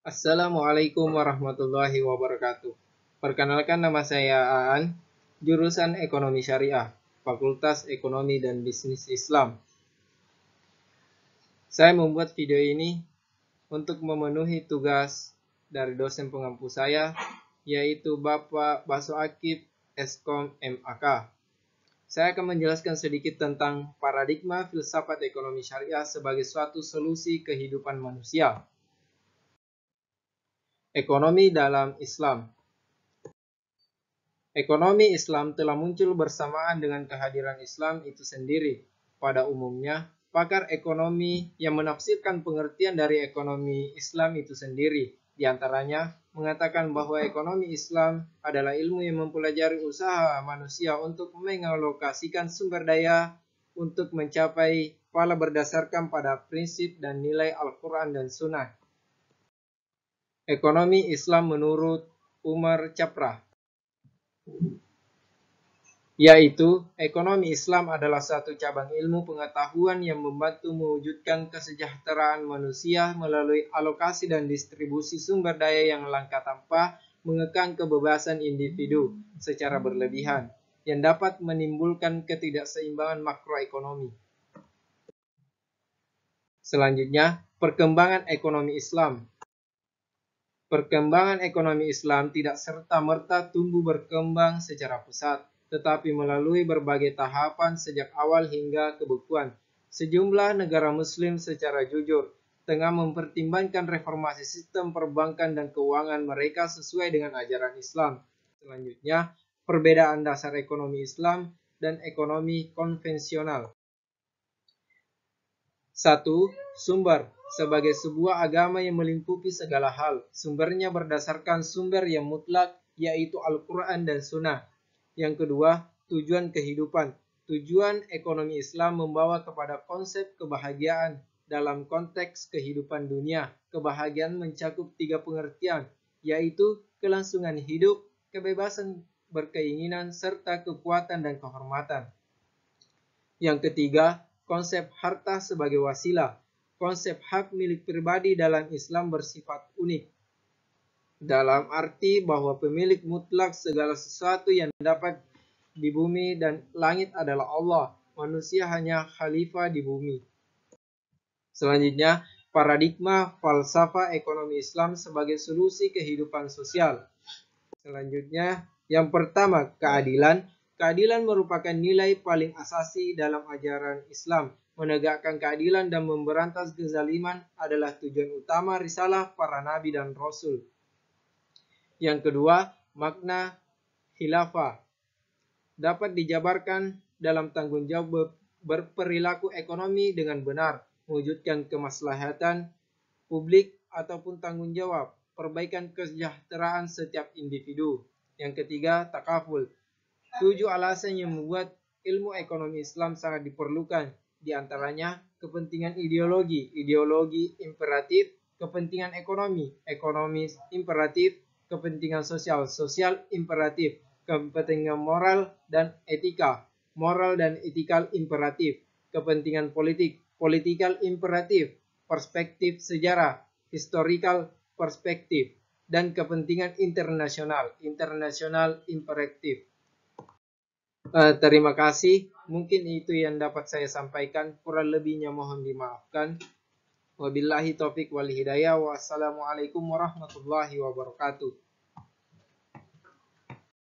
Assalamualaikum warahmatullahi wabarakatuh. Perkenalkan, nama saya Aan, jurusan Ekonomi Syariah, Fakultas Ekonomi dan Bisnis Islam. Saya membuat video ini untuk memenuhi tugas dari dosen pengampu saya, yaitu Bapak Baso Akib, Eskom MAK. Saya akan menjelaskan sedikit tentang paradigma filsafat ekonomi syariah sebagai suatu solusi kehidupan manusia. Ekonomi dalam Islam. Ekonomi Islam telah muncul bersamaan dengan kehadiran Islam itu sendiri. Pada umumnya, pakar ekonomi yang menafsirkan pengertian dari ekonomi Islam itu sendiri, di antaranya mengatakan bahwa ekonomi Islam adalah ilmu yang mempelajari usaha manusia untuk mengalokasikan sumber daya untuk mencapai pahala berdasarkan pada prinsip dan nilai Al-Quran dan Sunnah. Ekonomi Islam menurut Umar Chaprah, yaitu ekonomi Islam adalah satu cabang ilmu pengetahuan yang membantu mewujudkan kesejahteraan manusia melalui alokasi dan distribusi sumber daya yang langka tanpa mengekang kebebasan individu secara berlebihan, yang dapat menimbulkan ketidakseimbangan makroekonomi. Selanjutnya, perkembangan ekonomi Islam. Perkembangan ekonomi Islam tidak serta-merta tumbuh berkembang secara pesat, tetapi melalui berbagai tahapan sejak awal hingga kebekuan. Sejumlah negara Muslim secara jujur tengah mempertimbangkan reformasi sistem perbankan dan keuangan mereka sesuai dengan ajaran Islam. Selanjutnya, perbedaan dasar ekonomi Islam dan ekonomi konvensional. 1. Sumber. Sebagai sebuah agama yang melingkupi segala hal, sumbernya berdasarkan sumber yang mutlak, yaitu Al-Quran dan Sunnah. Yang kedua, tujuan kehidupan. Tujuan ekonomi Islam membawa kepada konsep kebahagiaan. Dalam konteks kehidupan dunia, kebahagiaan mencakup 3 pengertian, yaitu kelangsungan hidup, kebebasan berkeinginan, serta kekuatan dan kehormatan. Yang ketiga, konsep harta sebagai wasilah. Konsep hak milik pribadi dalam Islam bersifat unik, dalam arti bahwa pemilik mutlak segala sesuatu yang dapat di bumi dan langit adalah Allah. Manusia hanya khalifah di bumi. Selanjutnya, paradigma falsafah ekonomi Islam sebagai solusi kehidupan sosial. Selanjutnya, yang pertama, keadilan. Keadilan merupakan nilai paling asasi dalam ajaran Islam. Menegakkan keadilan dan memberantas kezaliman adalah tujuan utama risalah para nabi dan rasul. Yang kedua, makna khilafah dapat dijabarkan dalam tanggung jawab berperilaku ekonomi dengan benar, mewujudkan kemaslahatan publik ataupun tanggung jawab, perbaikan kesejahteraan setiap individu. Yang ketiga, takaful. 7 alasan yang membuat ilmu ekonomi Islam sangat diperlukan, di antaranya kepentingan ideologi imperatif, kepentingan ekonomi imperatif, kepentingan sosial imperatif, kepentingan moral dan etikal imperatif, kepentingan politikal imperatif, perspektif sejarah, historical perspektif, dan kepentingan internasional imperatif. Terima kasih. Mungkin itu yang dapat saya sampaikan. Kurang lebihnya mohon dimaafkan. Wabillahi taufik wal hidayah. Wassalamualaikum warahmatullahi wabarakatuh.